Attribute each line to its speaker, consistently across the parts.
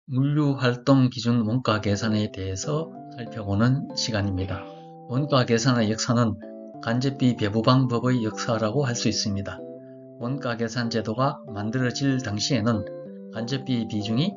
Speaker 1: 물류활동기준 원가 계산에 대해서 살펴보는 시간입니다. 원가 계산의 역사는 간접비 배부 방법의 역사라고 할 수 있습니다. 원가 계산 제도가 만들어질 당시에는 간접비 비중이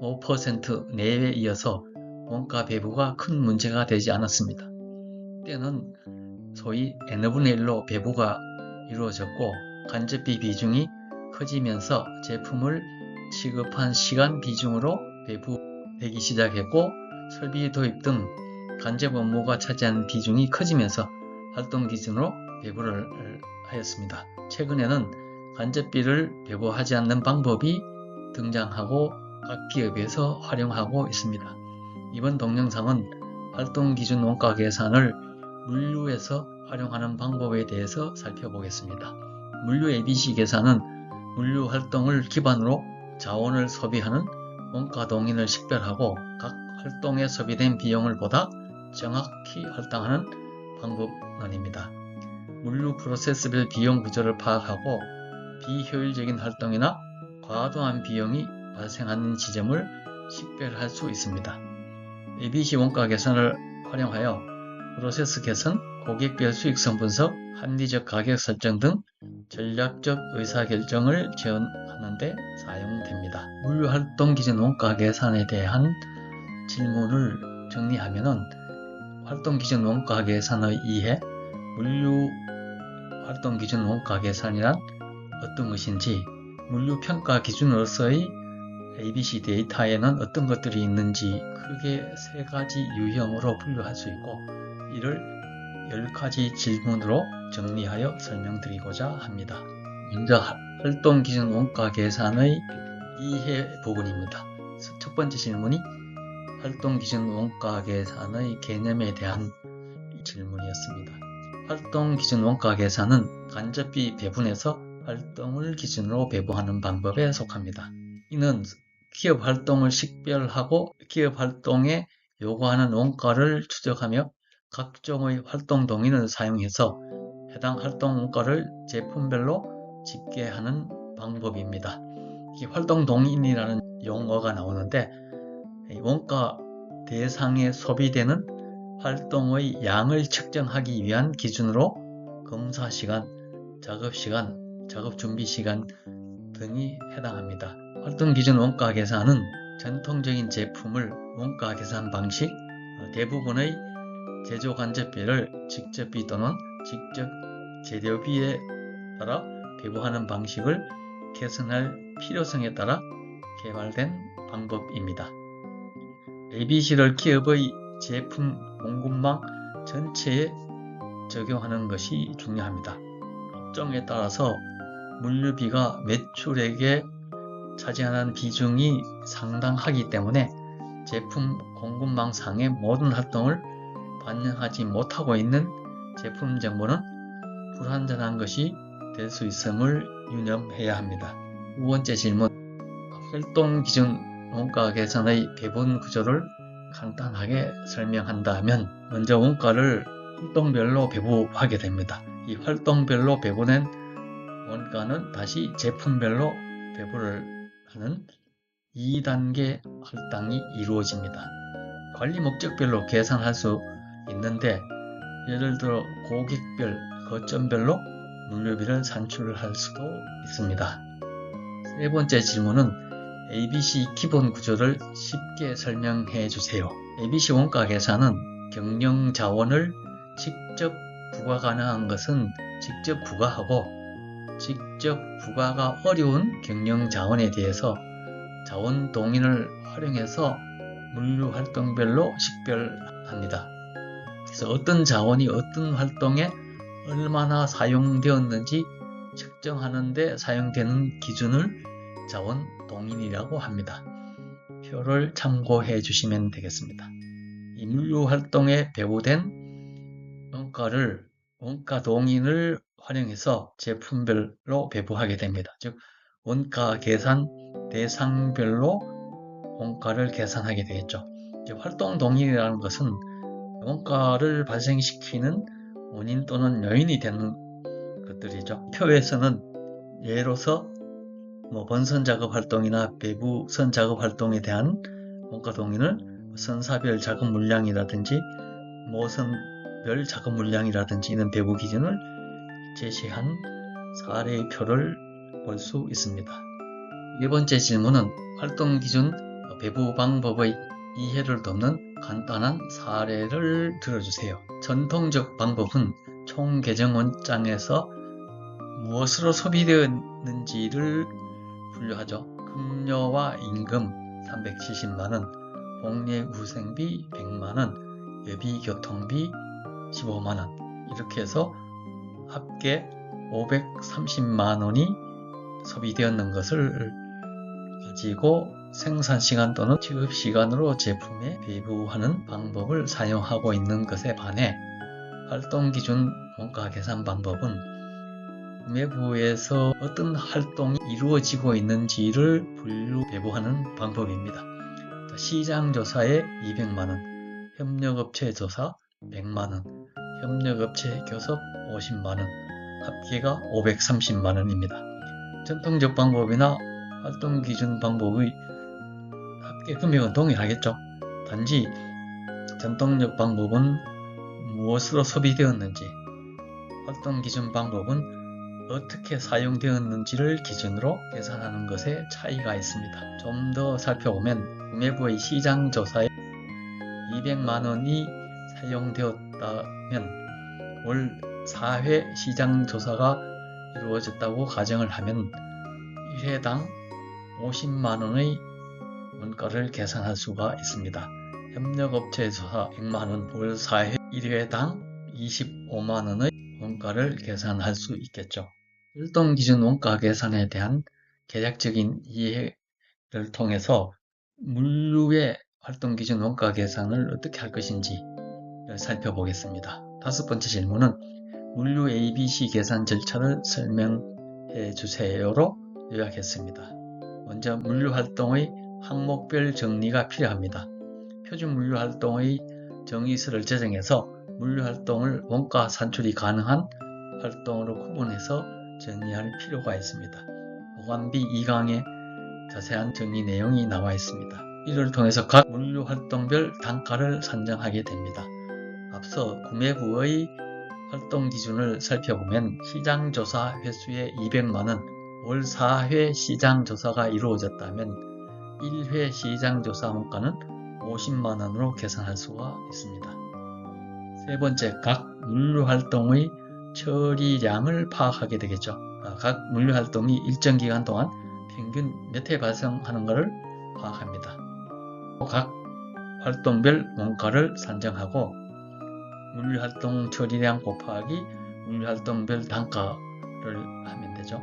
Speaker 1: 5% 내외에 이어서 원가 배부가 큰 문제가 되지 않았습니다. 때는 소위 n분의 1로 배부가 이루어졌고 간접비 비중이 커지면서 제품을 취급한 시간 비중으로 배부되기 시작했고 설비 도입 등 간접 업무가 차지하는 비중이 커지면서 활동 기준으로 배부를 하였습니다. 최근에는 간접비를 배부하지 않는 방법이 등장하고 각 기업에서 활용하고 있습니다. 이번 동영상은 활동기준 원가 계산을 물류에서 활용하는 방법에 대해서 살펴보겠습니다. 물류 ABC 계산은 물류 활동을 기반으로 자원을 소비하는 원가 동인을 식별하고 각 활동에 소비된 비용을 보다 정확히 할당하는 방법론입니다. 물류 프로세스별 비용 구조를 파악하고 비효율적인 활동이나 과도한 비용이 발생하는 지점을 식별할 수 있습니다. ABC 원가 계산을 활용하여 프로세스 개선, 고객별 수익성 분석, 합리적 가격 설정 등 전략적 의사결정을 지원하는 데 사용됩니다. 물류활동기준 원가 계산에 대한 질문을 정리하면 활동기준 원가 계산의 이해, 물류활동기준 원가 계산이란 어떤 것인지, 물류평가 기준으로서의 ABC 데이터에는 어떤 것들이 있는지 크게 세 가지 유형으로 분류할 수 있고 이를 10가지 질문으로 정리하여 설명드리고자 합니다. 먼저 활동기준 원가 계산의 이해 부분입니다. 첫 번째 질문이 활동기준 원가 계산의 개념에 대한 질문이었습니다. 활동기준 원가 계산은 간접비 배분에서 활동을 기준으로 배부하는 방법에 속합니다. 이는 기업 활동을 식별하고 기업 활동에 요구하는 원가를 추적하며 각종의 활동 동인을 사용해서 해당 활동 원가를 제품별로 집계하는 방법입니다. 이 활동 동인이라는 용어가 나오는데 원가 대상에 소비되는 활동의 양을 측정하기 위한 기준으로 검사 시간, 작업 시간, 작업 준비 시간 등이 해당합니다. 활동기준 원가 계산은 전통적인 제품을 원가 계산 방식, 대부분의 제조 간접비를 직접비 또는 직접 재료비에 따라 배부하는 방식을 개선할 필요성에 따라 개발된 방법입니다. ABC를 기업의 제품 공급망 전체에 적용하는 것이 중요합니다. 업종에 따라서 물류비가 매출액에 차지하는 비중이 상당하기 때문에 제품 공급망상의 모든 활동을 반영하지 못하고 있는 제품 정보는 불완전한 것이 될 수 있음을 유념해야 합니다. 두 번째 질문, 활동기준 원가 계산의 배분 구조를 간단하게 설명한다면 먼저 원가를 활동별로 배부하게 됩니다. 이 활동별로 배분된 원가는 다시 제품별로 배부를 하는 2단계 할당이 이루어집니다. 관리 목적별로 계산할 수 있는데 예를 들어 고객별, 거점별로 물류비를 산출할 수도 있습니다. 세 번째 질문은 ABC 기본 구조를 쉽게 설명해 주세요. ABC 원가 계산은 경영 자원을 직접 부과 가능한 것은 직접 부과하고 직접 부과가 어려운 경영 자원에 대해서 자원 동인을 활용해서 물류 활동별로 식별합니다. 그래서 어떤 자원이 어떤 활동에 얼마나 사용되었는지 측정하는 데 사용되는 기준을 자원 동인이라고 합니다. 표를 참고해 주시면 되겠습니다. 이 물류 활동에 배부된 원가를 원가 동인을 활용해서 제품별로 배부하게 됩니다. 즉 원가 계산 대상별로 원가를 계산하게 되겠죠. 활동 동인이라는 것은 원가를 발생시키는 원인 또는 요인이 되는 것들이죠. 표에서는 예로서 번선 작업 활동이나 배부선 작업 활동에 대한 원가 동의는 선사별 작업 물량이라든지 모선별 작업 물량이라든지 이런 배부 기준을 제시한 사례의 표를 볼 수 있습니다. 네 번째 질문은 활동 기준 배부 방법의 이해를 돕는 간단한 사례를 들어주세요. 전통적 방법은 총 계정 원장에서 무엇으로 소비되었는지를 분류하죠. 급료와 임금 370만원, 복리후생비 100만원, 예비교통비 15만원 이렇게 해서 합계 530만원이 소비되었는 것을 가지고 생산시간 또는 취급시간으로 제품에 배부하는 방법을 사용하고 있는 것에 반해 활동기준 원가계산 방법은 구매부에서 어떤 활동이 이루어지고 있는지를 배부하는 방법입니다. 시장조사에 200만원, 협력업체 조사 100만원, 협력업체 교섭 50만원, 합계가 530만원입니다. 전통적 방법이나 활동기준 방법의 합계 금액은 동일하겠죠. 단지 전통적 방법은 무엇으로 소비되었는지, 활동기준 방법은 어떻게 사용되었는지를 기준으로 계산하는 것에 차이가 있습니다. 좀 더 살펴보면 구매부의 시장조사에 200만원이 사용되었다면 월 4회 시장조사가 이루어졌다고 가정을 하면 1회당 50만원의 원가를 계산할 수가 있습니다. 협력업체 조사 100만원, 월 4회 1회당 25만원의 원가를 계산할 수 있겠죠. 활동기준 원가 계산에 대한 개략적인 이해를 통해서 물류의 활동기준 원가 계산을 어떻게 할 것인지 살펴보겠습니다. 다섯 번째 질문은 물류 ABC 계산 절차를 설명해 주세요로 요약했습니다. 먼저 물류활동의 항목별 정리가 필요합니다. 표준 물류활동의 정의서를 제정해서 물류활동을 원가 산출이 가능한 활동으로 구분해서 정의할 필요가 있습니다. 보관비 2강에 자세한 정의 내용이 나와 있습니다. 이를 통해서 각 물류활동별 단가를 산정하게 됩니다. 앞서 구매부의 활동 기준을 살펴보면 시장조사 횟수에 200만원, 월 4회 시장조사가 이루어졌다면 1회 시장조사 원가는 50만원으로 계산할 수가 있습니다. 세 번째, 각 물류활동의 처리량을 파악하게 되겠죠. 각 물류활동이 일정 기간 동안 평균 몇 회 발생하는 것을 파악합니다. 각 활동별 원가를 산정하고 물류활동 처리량 곱하기 물류활동별 단가를 하면 되죠.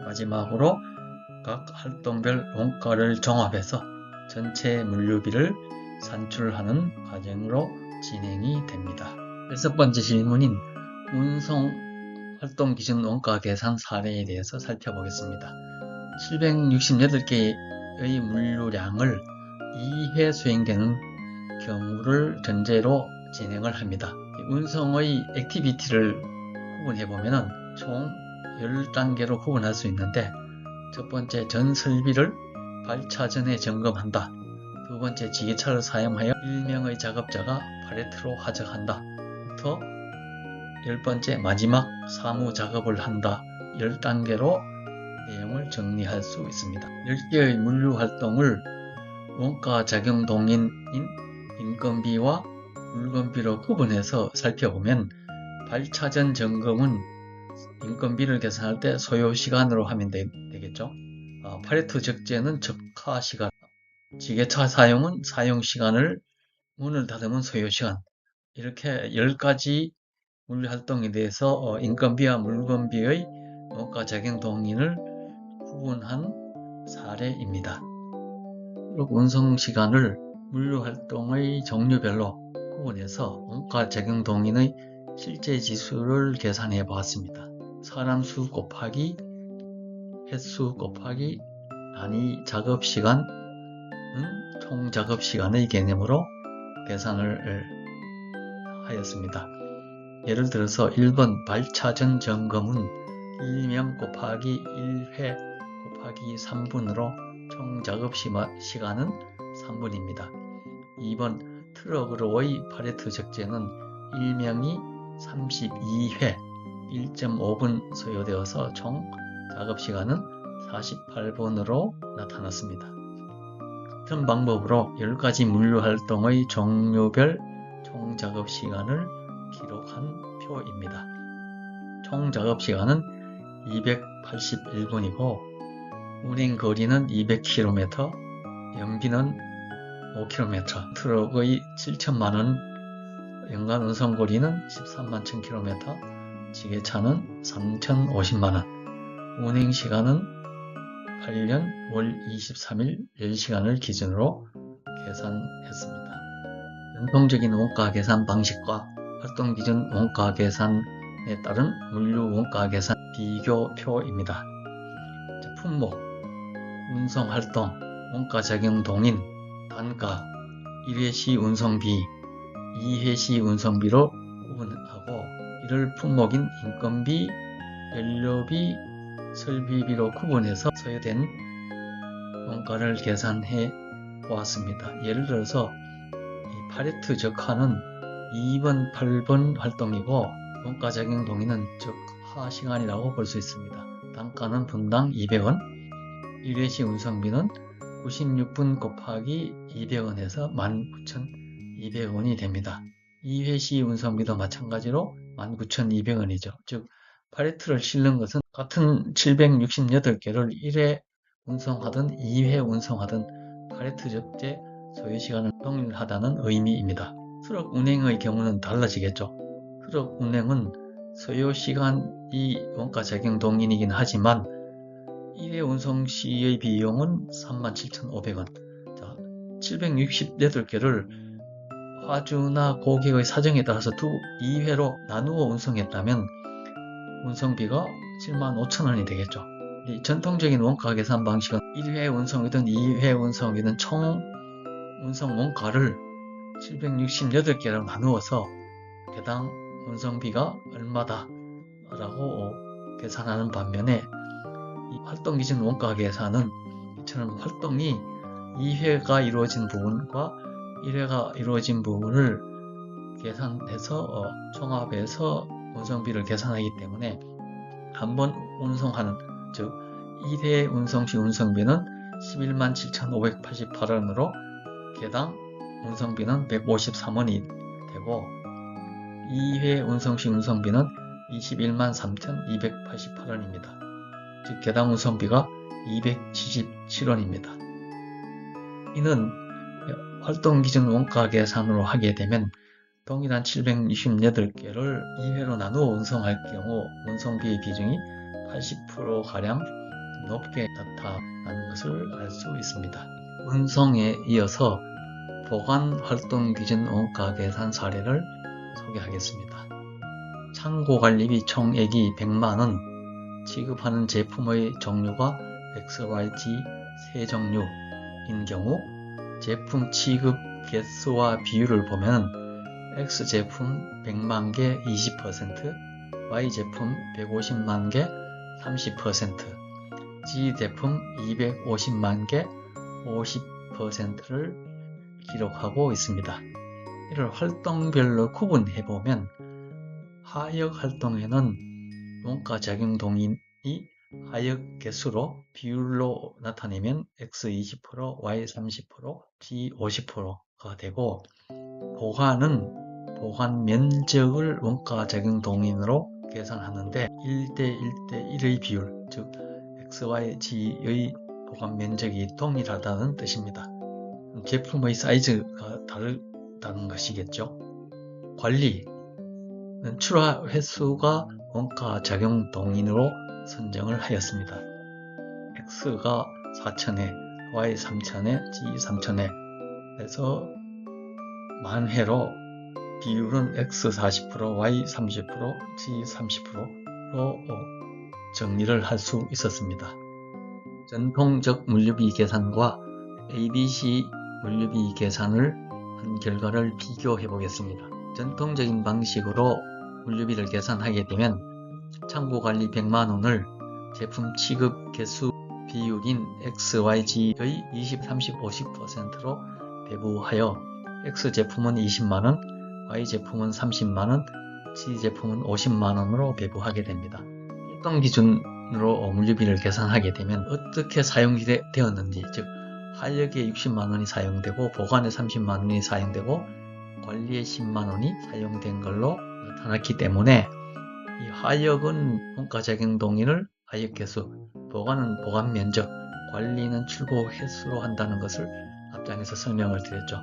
Speaker 1: 마지막으로 각 활동별 원가를 종합해서 전체 물류비를 산출하는 과정으로 진행이 됩니다. 여섯 번째 질문인 운송 활동기준 원가 계산 사례에 대해서 살펴보겠습니다. 768개의 물류량을 2회 수행되는 경우를 전제로 진행을 합니다. 운송의 액티비티를 구분해보면 총 10단계로 구분할 수 있는데 첫 번째, 전 설비를 발차 전에 점검한다. 두 번째, 지게차를 사용하여 1명의 작업자가 팔레트로 하적한다. 부터 10번째, 마지막 사무 작업을 한다. 10단계로 내용을 정리할 수 있습니다. 10개의 물류 활동을 원가 작용 동인인 인건비와 물건비로 구분해서 살펴보면 발차 전 점검은 인건비를 계산할 때 소요시간으로 하면 되겠죠. 팔레트 적재는 적하시간, 지게차 사용은 사용시간을, 문을 닫으면 소요시간, 이렇게 10가지 물류활동에 대해서 인건비와 물건비의 원가 작용 동인을 구분한 사례입니다. 운송시간을 물류활동의 종류별로 구분해서 원가 작용 동인의 실제 지수를 계산해 보았습니다. 사람수 곱하기 횟수 곱하기 단위 작업시간은 총 작업시간의 개념으로 계산을 하였습니다. 예를 들어서 1번 발차 전 점검은 1명 곱하기 1회 곱하기 3분으로 총 작업 시간은 3분입니다. 2번 트럭으로의 팔레트 적재는 일명이 32회 1.5분 소요되어서 총 작업 시간은 48분으로 나타났습니다. 같은 방법으로 10가지 물류 활동의 종류별 총 작업 시간을 기록한 표입니다. 총 작업 시간은 281분이고 운행 거리는 200km, 연비는 5km, 트럭의 7천만원, 연간 운송 거리는 13만 1000km, 지게차는 3050만원, 운행 시간은 8년 월 23일 10시간을 기준으로 계산했습니다. 전통적인 원가 계산 방식과 활동기준 원가 계산에 따른 물류 원가 계산 비교표입니다. 품목, 운송활동, 원가 적용 동인, 단가, 1회 시 운송비, 2회 시 운송비로 구분하고 이를 품목인 인건비, 연료비, 설비비로 구분해서 소요된 원가를 계산해 보았습니다. 예를 들어서 이 팔레트 적하는 2번, 8번 활동이고 원가 적용 동인은 즉 하시간이라고 볼 수 있습니다. 단가는 분당 200원, 1회시 운송비는 96분 곱하기 200원에서 19,200원이 됩니다. 2회시 운송비도 마찬가지로 19,200원이죠. 즉 팔레트를 실는 것은 같은 768개를 1회 운송하든 2회 운송하든 팔레트 적재 소요시간은 동일하다는 의미입니다. 트럭 운행의 경우는 달라지겠죠. 트럭 운행은 소요시간이 원가 적용 동인이긴 하지만 1회 운송 시의 비용은 37,500원. 768개를 화주나 고객의 사정에 따라서 2회로 나누어 운송했다면 운송비가 75,000원이 되겠죠. 이 전통적인 원가 계산 방식은 1회 운송이든 2회 운송이든 총 운송 원가를 768개로 나누어서 개당 운송비가 얼마다 라고 계산하는 반면에 이 활동기준 원가 계산은 이처럼 활동이 2회가 이루어진 부분과 1회가 이루어진 부분을 계산해서 총합해서 운송비를 계산하기 때문에 한번 운송하는 즉 1회 운송 시 운송비는 11만 7,588원으로 개당 운송비는 153원이 되고 2회 운송 시 운송비는 21만 3,288원입니다. 즉 개당 운송비가 277원입니다. 이는 활동기준 원가 계산으로 하게 되면 동일한 768개를 2회로 나누어 운송할 경우 운송비의 비중이 80%가량 높게 나타나는 것을 알 수 있습니다. 운송에 이어서 보관 활동기준 원가 계산 사례를 소개하겠습니다. 창고관리비 총액이 100만원, 취급하는 제품의 종류가 XYZ 3종류인 경우 제품 취급 개수와 비율을 보면 X제품 100만개 20%, Y제품 150만개 30%, G제품 250만개 50%를 기록하고 있습니다. 이를 활동별로 구분해보면 하역 활동에는 원가 적용 동인이 하역 개수로 비율로 나타내면 X 20%, Y 30%, G 50%가 되고 보관은 보관 면적을 원가 적용 동인으로 계산하는데 1대 1대 1의 비율, 즉 XY, G의 보관 면적이 동일하다는 뜻입니다. 제품의 사이즈가 다르다는 것이겠죠. 관리는 출하 횟수가 원가 적용 동인으로 선정을 하였습니다. X가 4,000회, Y 3,000회, G 3,000회 그래서 만회로 비율은 X 40%, Y 30%, G 30%로 정리를 할 수 있었습니다. 전통적 물류비 계산과 ABC 물류비 계산을 한 결과를 비교해 보겠습니다. 전통적인 방식으로 물류비를 계산하게 되면 창고관리 100만원을 제품 취급 개수 비율인 XYG의 20, 30, 50%로 배부하여 X 제품은 20만원, Y 제품은 30만원, Z 제품은 50만원으로 배부하게 됩니다. 활동 기준으로 물류비를 계산하게 되면 어떻게 사용이 되었는지, 즉 활력에 60만원이 사용되고 보관에 30만원이 사용되고 관리에 10만원이 사용된 걸로 나타났기 때문에 이 화력은 원가작용 동인을 화력 개수, 보관은 보관 면적, 관리는 출고 횟수로 한다는 것을 앞장에서 설명을 드렸죠.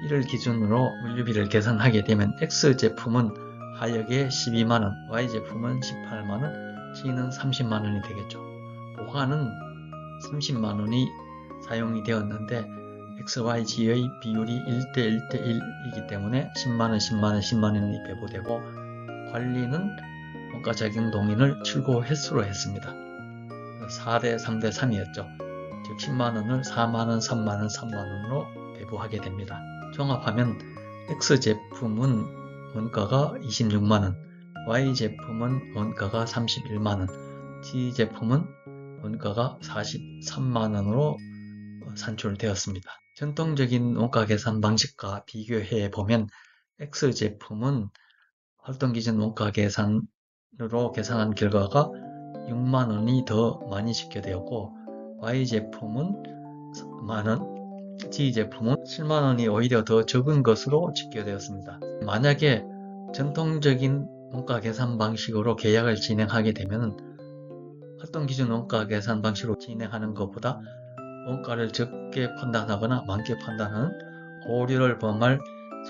Speaker 1: 이를 기준으로 물류비를 계산하게 되면 X 제품은 화력에 12만원, Y 제품은 18만원, G는 30만원이 되겠죠. 보관은 30만원이 사용이 되었는데 XYG의 비율이 1대 1대 1이기 때문에 10만원, 10만원, 10만원이 배부되고 관리는 원가작용 동인을 출고 횟수로 했습니다. 4대 3대 3이었죠. 즉 10만원을 4만원, 3만원, 3만원으로 배부하게 됩니다. 종합하면 X 제품은 원가가 26만원, Y 제품은 원가가 31만원, Z 제품은 원가가 43만원으로 산출되었습니다. 전통적인 원가 계산 방식과 비교해 보면 X 제품은 활동기준 원가 계산으로 계산한 결과가 6만원이 더 많이 집계되었고 Y 제품은 만원, Z 제품은 7만원이 오히려 더 적은 것으로 집계되었습니다. 만약에 전통적인 원가 계산 방식으로 계약을 진행하게 되면 활동기준 원가 계산 방식으로 진행하는 것보다 원가를 적게 판단하거나 많게 판단하는 오류를 범할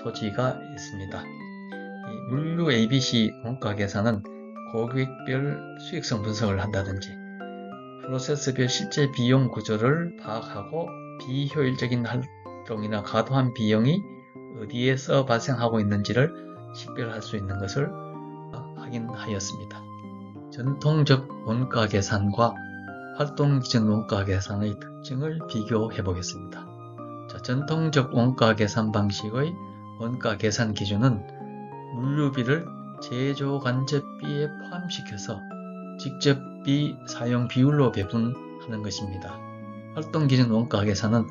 Speaker 1: 소지가 있습니다. 물류 ABC 원가 계산은 고객별 수익성 분석을 한다든지 프로세스별 실제 비용 구조를 파악하고 비효율적인 활동이나 과도한 비용이 어디에서 발생하고 있는지를 식별할 수 있는 것을 확인하였습니다. 전통적 원가 계산과 활동기준 원가 계산의 특징을 비교해 보겠습니다. 전통적 원가 계산 방식의 원가 계산 기준은 물류비를 제조 간접비에 포함시켜서 직접비 사용 비율로 배분하는 것입니다. 활동기준 원가 계산은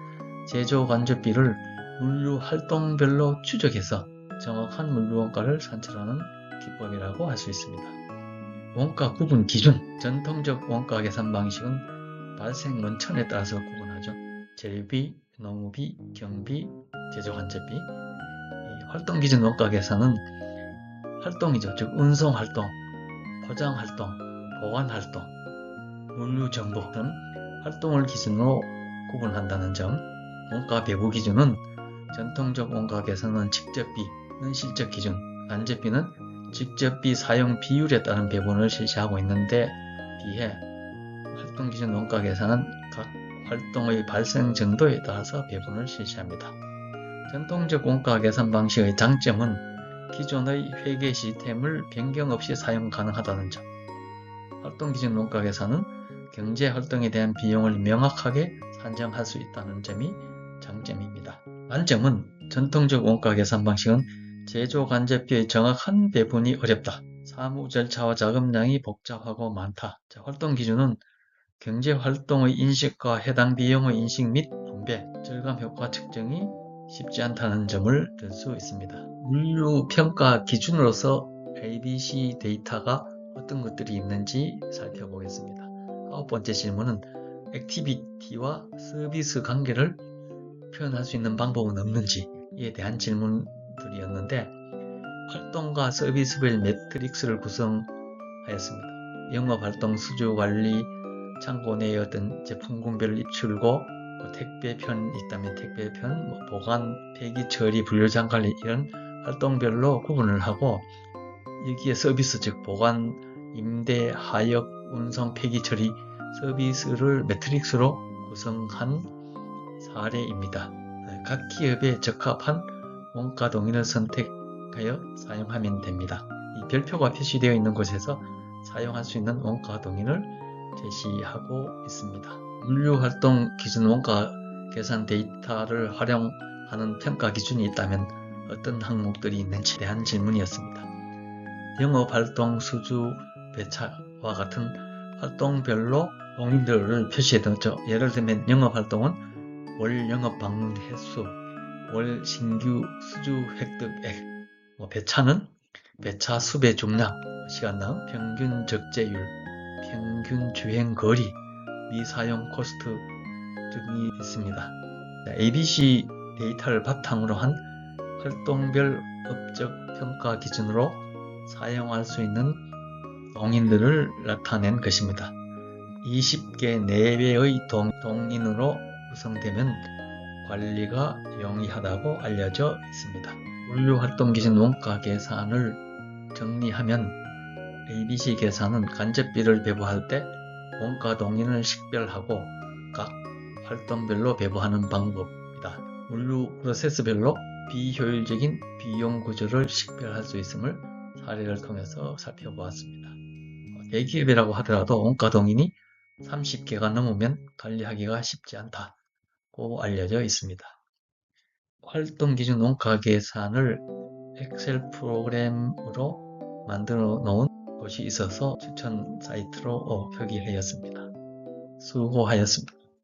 Speaker 1: 제조 간접비를 물류 활동별로 추적해서 정확한 물류 원가를 산출하는 기법이라고 할 수 있습니다. 원가 구분 기준, 전통적 원가 계산 방식은 발생 원천에 따라서 구분하죠. 재료비, 농업비, 경비, 제조 간접비. 활동기준 원가 계산은 활동이죠. 즉 운송 활동, 포장 활동, 보관 활동, 물류 정보 등 활동을 기준으로 구분한다는 점. 원가 배부 기준은 전통적 원가 계산은 직접비는 실적 기준, 간접비는 직접비 사용 비율에 따른 배분을 실시하고 있는데 비해 활동기준 원가 계산은 각 활동의 발생 정도에 따라서 배분을 실시합니다. 전통적 원가 계산 방식의 장점은 기존의 회계 시스템을 변경 없이 사용 가능하다는 점. 활동기준 원가 계산은 경제 활동에 대한 비용을 명확하게 산정할 수 있다는 점이 장점입니다. 단점은 전통적 원가 계산 방식은 제조 간접비의 정확한 배분이 어렵다. 사무 절차와 자금량이 복잡하고 많다. 활동 기준은 경제 활동의 인식과 해당 비용의 인식 및 분배, 절감 효과 측정이 쉽지 않다는 점을 들 수 있습니다. 물류 평가 기준으로서 ABC 데이터가 어떤 것들이 있는지 살펴보겠습니다. 9번째 질문은 액티비티와 서비스 관계를 표현할 수 있는 방법은 없는지에 대한 질문들이었는데 활동과 서비스별 매트릭스를 구성하였습니다. 영업활동 수주 관리, 창고 내의 어떤 제품군별 입출고, 택배편 있다면 택배편, 보관, 폐기 처리, 분류장 관리 이런 활동별로 구분을 하고 여기에 서비스 즉 보관, 임대, 하역, 운송, 폐기 처리 서비스를 매트릭스로 구성한 사례입니다. 각 기업에 적합한 원가 동인을 선택하여 사용하면 됩니다. 이 별표가 표시되어 있는 곳에서 사용할 수 있는 원가 동인을 제시하고 있습니다. 물류활동 기준 원가 계산 데이터를 활용하는 평가 기준이 있다면 어떤 항목들이 있는지에 대한 질문이었습니다. 영업활동 수주 배차와 같은 활동별로 동인들을 표시해뒀죠. 예를 들면 영업활동은 월 영업 방문 횟수, 월 신규 수주 획득액, 배차는 배차 수배 중량, 시간당 평균 적재율, 평균 주행 거리, 미사용 코스트 등이 있습니다. ABC 데이터를 바탕으로 한 활동별 업적 평가 기준으로 사용할 수 있는 동인들을 나타낸 것입니다. 20개 내외의 동인으로 구성되면 관리가 용이하다고 알려져 있습니다. 물류활동기준 원가 계산을 정리하면 ABC 계산은 간접비를 배부할 때 원가 동인을 식별하고 각 활동별로 배부하는 방법이다. 물류 프로세스별로 비효율적인 비용 구조를 식별할 수 있음을 사례를 통해서 살펴보았습니다. 대기업이라고 하더라도 원가 동인이 30개가 넘으면 관리하기가 쉽지 않다고 알려져 있습니다. 활동기준 원가 계산을 엑셀 프로그램으로 만들어 놓은 곳이 있어서 추천 사이트로 표기하였습니다. 수고하였습니다.